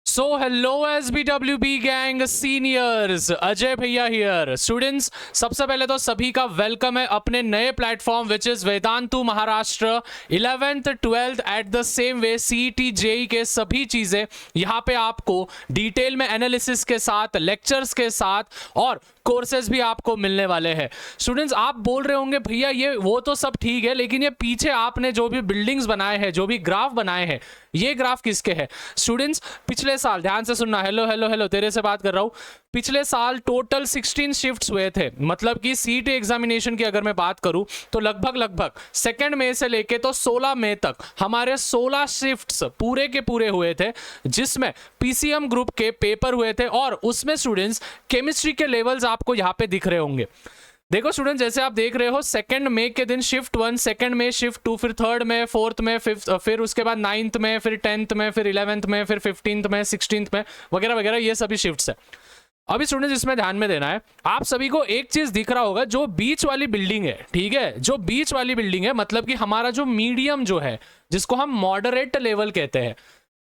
So hello SBWB gang seniors, Ajay भैया here. Students, सबसे पहले तो सभी का वेलकम है अपने नए platform which is Vedantu Maharashtra. 11th 12th eight the same way CET JEE के सभी चीजें यहाँ पे आपको डिटेल में एनालिसिस के साथ, लेक्चर्स के साथ और कोर्सेज भी आपको मिलने वाले हैं। स्टूडेंट्स, आप बोल रहे होंगे भैया ये वो तो सब ठीक है, लेकिन ये पीछे आपने जो भी बिल्डिंग्स बनाए हैं, जो भी ग्राफ बनाए हैं, ये ग्राफ किसके हैं? स्टूडेंट्स, पिछले साल, ध्यान से सुनना, हेलो हेलो हेलो, तेरे से बात कर रहा हूं। पिछले साल टोटल 16 शिफ्ट्स हुए थे। मतलब कि CET एग्जामिनेशन की अगर मैं बात करूं तो लगभग 2 मई से लेके तो 16 मई तक हमारे 16 शिफ्ट्स पूरे के पूरे हुए थे, जिसमें PCM ग्रुप के पेपर हुए थे। और उसमें स्टूडेंट्स केमिस्ट्री के लेवल्स आपको यहाँ पे दिख रहे होंगे। देखो स्टूडेंट, जैसे आप देख रहे हो 2 मई के दिन शिफ्ट 1, 2 मई शिफ्ट 2, फिर 3rd मई, 4th मई, 5th, फिर उसके बाद 9th मई, फिर 10th मई, फिर 11th मई, फिर 15th मई, 16th मई वगैरह वगैरह, ये सभी शिफ्ट्स है। अभी स्टूडेंट्स इसमें ध्यान में देना है, आप सभी को एक चीज दिख रहा होगा, जो बीच वाली बिल्डिंग है, ठीक है, जो बीच वाली बिल्डिंग है, मतलब कि हमारा जो मीडियम जो है, जिसको हम मॉडरेट लेवल कहते हैं।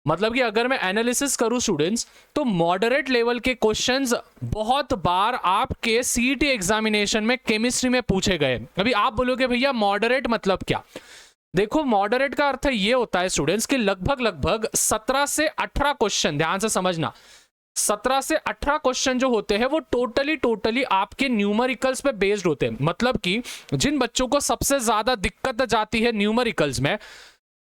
मतलब कि अगर मैं एनालिसिस करूं स्टूडेंट्स, तो मॉडरेट लेवल के क्वेश्चंस बहुत बार आपके CET एग्जामिनेशन में केमिस्ट्री में पूछे गए। अभी आप बोलोगे भैया मॉडरेट मतलब क्या? देखो, मॉडरेट का अर्थ ये होता है स्टूडेंट्स कि लगभग 17 से 18 क्वेश्चन, ध्यान से समझना, 17 से 18 क्वेश्चन जो होते हैं वो टोटली आपके न्यूमेरिकल्स पे बेस्ड होते हैं। मतलब कि जिन बच्चों को सबसे ज्यादा दिक्कत जाती है न्यूमेरिकल्स में,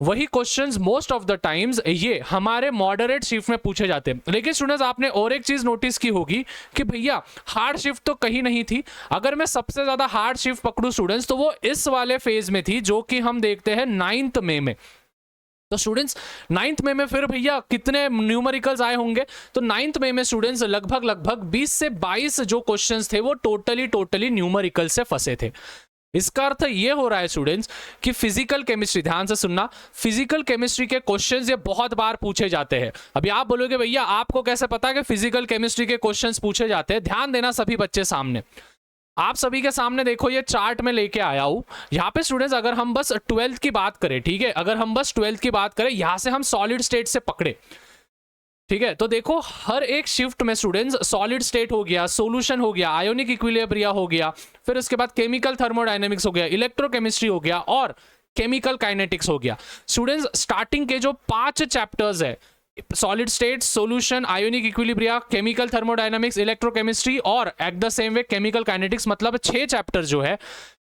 वही questions most of the times ये हमारे मॉडरेट शिफ्ट में पूछे जाते हैं। लेकिन स्टूडेंट्स, आपने और एक चीज नोटिस की होगी कि भैया हार्ड शिफ्ट तो कहीं नहीं थी। अगर मैं सबसे ज्यादा हार्ड शिफ्ट पकड़ूं स्टूडेंट्स, तो वो इस वाले फेज में थी, जो कि हम देखते हैं 9th मई में। तो स्टूडेंट्स 9th मई में फिर भैया कितने न्यूमेरिकल्स आए होंगे? तो 9th मई में स्टूडेंट्स लगभग 20 से 22 जो क्वेश्चंस थे वो टोटली न्यूमेरिकल से फंसे थे। इसका अर्थ ये हो रहा है स्टूडेंट्स कि फिजिकल केमिस्ट्री, ध्यान से सुनना, फिजिकल केमिस्ट्री के क्वेश्चंस ये बहुत बार पूछे जाते हैं। अभी आप बोलोगे भैया आपको कैसे पता कि फिजिकल केमिस्ट्री के क्वेश्चंस पूछे जाते हैं? ध्यान देना सभी बच्चे सामने, आप सभी के सामने देखो, ये चार्ट में लेके आया हूं। यहाँ पे स्टूडेंट्स अगर हम बस 12th की बात करें, ठीक है, अगर हम बस 12th की बात करें, यहां से हम सॉलिड स्टेट से पकड़े, ठीक है, तो देखो हर एक शिफ्ट में स्टूडेंट्स सॉलिड स्टेट हो गया, सॉल्यूशन हो गया, आयोनिक इक्विलिब्रिया हो गया, फिर उसके बाद केमिकल थर्मोडायनेमिक्स हो गया, इलेक्ट्रोकेमिस्ट्री हो गया और केमिकल काइनेटिक्स हो गया। स्टूडेंट्स, स्टार्टिंग के जो 5 चैप्टर्स है, solid state, solution, ionic equilibria, chemical thermodynamics, electrochemistry और at the same way chemical kinetics, मतलब 6 चैप्टर जो है,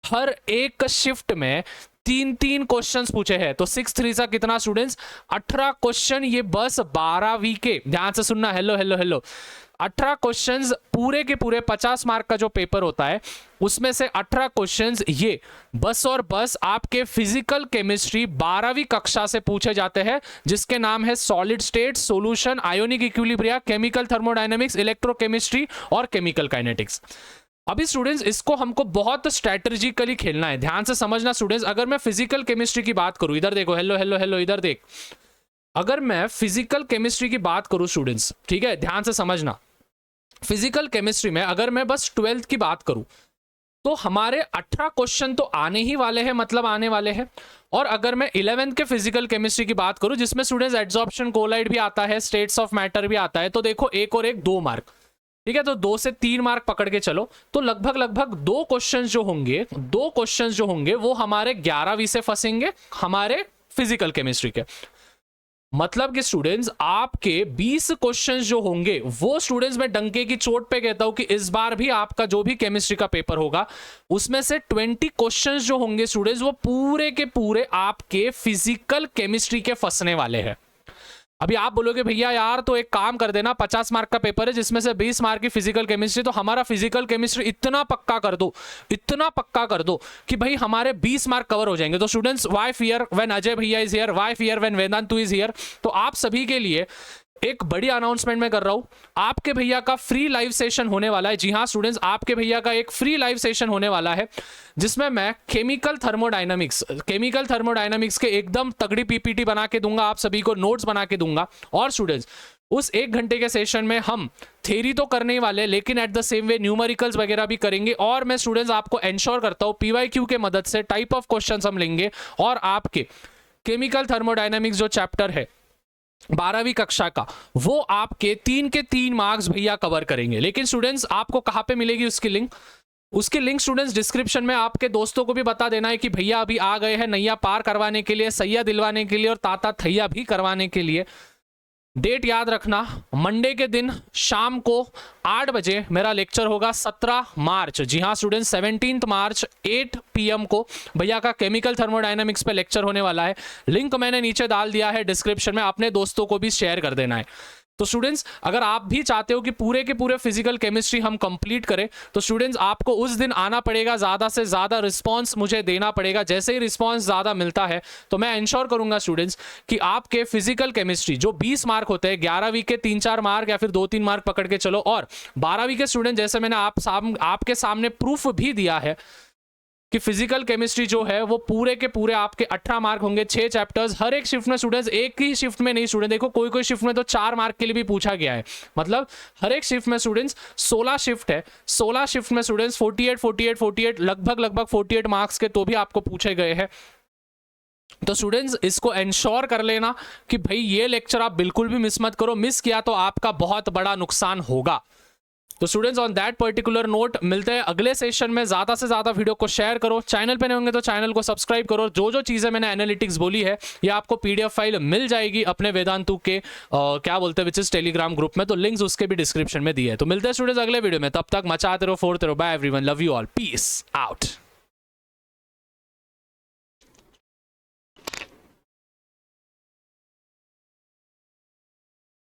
हर एक शिफ्ट में 3 क्वेश्चंस पूछे हैं। तो 6 3 सा कितना स्टूडेंट्स? 18 क्वेश्चन, ये बस 12वीं के, ध्यान से सुनना, हेलो हेलो हेलो, 18 क्वेश्चंस पूरे के पूरे 50 मार्क का जो पेपर होता है, उसमें से 18 क्वेश्चंस ये बस और बस आपके फिजिकल केमिस्ट्री 12वीं कक्षा से पूछे जाते हैं, जिसके नाम है solid state, solution, ionic equilibria, chemical thermodynamics, electrochemistry और केमिकल काइनेटिक्स। अभी स्टूडेंट्स इसको हमको बहुत स्ट्रेटेजिकली खेलना है, ध्यान से समझना स्टूडेंट्स। अगर मैं फिजिकल केमिस्ट्री की बात करूं, इधर देखो, हेलो हेलो हेलो, इधर देख, अगर मैं फिजिकल केमिस्ट्री की बात करूं स्टूडेंट्स, ठीक है, ध्यान से समझना, फिजिकल केमिस्ट्री में अगर मैं बस 12th की बात करूं, तो हमारे 18 क्वेश्चन तो आने ही वाले हैं, मतलब आने वाले हैं। और अगर मैं 11th के फिजिकल केमिस्ट्री की बात करूं, जिसमें स्टूडेंट्स एड्सॉर्प्शन कोलाइड भी आता है, स्टेट्स ऑफ मैटर भी आता है, तो देखो एक और एक 2 मार्क, ठीक है, तो 2 से 3 मार्क पकड़ के चलो, तो लगभग 2 क्वेश्चंस जो होंगे वो हमारे 11वीं से फंसेंगे, हमारे फिजिकल केमिस्ट्री के। मतलब कि स्टूडेंट्स आपके 20 क्वेश्चंस जो होंगे वो स्टूडेंट्स, मैं डंके की चोट पे कहता हूं कि इस बार भी आपका जो भी केमिस्ट्री का पेपर होगा, उसमें से 20 क्वेश्चंस जो होंगे स्टूडेंट्स, वो पूरे के पूरे आपके फिजिकल केमिस्ट्री के फंसने वाले हैं। अभी आप बोलोगे भैया यार तो एक काम कर देना, 50 मार्क का पेपर है जिसमें से 20 मार्क की फिजिकल केमिस्ट्री, तो हमारा फिजिकल केमिस्ट्री इतना पक्का कर दो कि भाई हमारे 20 मार्क कवर हो जाएंगे। तो students, why fear when Ajay भैया is here, why fear when Vedantu is here. तो आप सभी के लिए एक बड़ी अनाउंसमेंट मैं कर रहा हूं, आपके भैया का फ्री लाइव सेशन होने वाला है। जी हां स्टूडेंट्स, आपके भैया का एक फ्री लाइव सेशन होने वाला है, जिसमें मैं केमिकल थर्मोडायनामिक्स के एकदम तगड़ी पीपीटी बना के दूंगा, आप सभी को नोट्स बना के दूंगा। और स्टूडेंट्स, उस 1 घंटे के सेशन में हम थ्योरी तो करने ही वाले, लेकिन eight the same way numericals वगैरह भी करेंगे। और मैं स्टूडेंट्स आपको एंश्योर करता हूं PYQ के मदद से टाइप ऑफ क्वेश्चंस हम लेंगे और आपके केमिकल थर्मोडायनेमिक्स जो चैप्टर है 12वीं कक्षा का, वो आपके 3 के 3 मार्क्स भैया कवर करेंगे। लेकिन स्टूडेंट्स आपको कहां पे मिलेगी उसकी लिंक? उसकी लिंक स्टूडेंट्स डिस्क्रिप्शन में, आपके दोस्तों को भी बता देना है कि भैया अभी आ गए हैं नैया पार करवाने के लिए, सैया दिलवाने के लिए और ताता थैया भी करवाने के लिए। डेट याद रखना, मंडे के दिन शाम को 8 बजे मेरा लेक्चर होगा 17 मार्च। जी हाँ स्टूडेंट, 17 मार्च 8 PM को भैया का केमिकल थर्मोडायनेमिक्स पे लेक्चर होने वाला है। लिंक मैंने नीचे डाल दिया है डिस्क्रिप्शन में, अपने दोस्तों को भी शेयर कर देना है। तो स्टूडेंट्स अगर आप भी चाहते हो कि पूरे के पूरे फिजिकल केमिस्ट्री हम कंप्लीट करें, तो स्टूडेंट्स आपको उस दिन आना पड़ेगा, ज़्यादा से ज़्यादा रिस्पांस मुझे देना पड़ेगा। जैसे ही रिस्पांस ज़्यादा मिलता है तो मैं इंश्योर करूंगा स्टूडेंट्स कि आपके फिजिकल केमिस्ट्री जो 20 मार्क होते हैं, 11वीं के 3-4 मार्क या फिर 2-3 मार्क पकड़ के चलो, और 12वीं के स्टूडेंट जैसे मैंने आपके सामने प्रूफ भी दिया है कि फिजिकल केमिस्ट्री जो है वो पूरे के पूरे आपके 18 मार्क होंगे, 6 चैप्टर्स हर एक शिफ्ट में। स्टूडेंट्स एक ही शिफ्ट में नहीं, स्टूडेंट देखो कोई शिफ्ट में तो 4 मार्क के लिए भी पूछा गया है, मतलब हर एक शिफ्ट में स्टूडेंट्स 16 शिफ्ट है, 16 शिफ्ट में स्टूडेंट्स 48 लगभग 48 मार्क्स के तो भी आपको पूछे गए हैं। तो स्टूडेंट्स इसको इंश्योर कर लेना कि भाई ये लेक्चर आप बिल्कुल भी मिस मत करो, मिस किया तो आपका बहुत बड़ा नुकसान होगा। तो students on that particular note मिलते हैं अगले सेशन में। ज़्यादा से ज़्यादा वीडियो को शेयर करो, चैनल पे नहीं होंगे तो चैनल को सब्सक्राइब करो। जो जो चीज़ें मैंने एनालिटिक्स बोली है ये आपको PDF फाइल मिल जाएगी अपने वेदांतु के क्या बोलते हैं विच इज टेलीग्राम ग्रुप में, तो लिंक्स उसके भी डिस्क्रिप्शन में दिए है। तो मिलते हैं स्टूडेंट्स अगले वीडियो में, तब तक मचाते रहो, फोड़ते रहो। Bye everyone, love you all, peace out.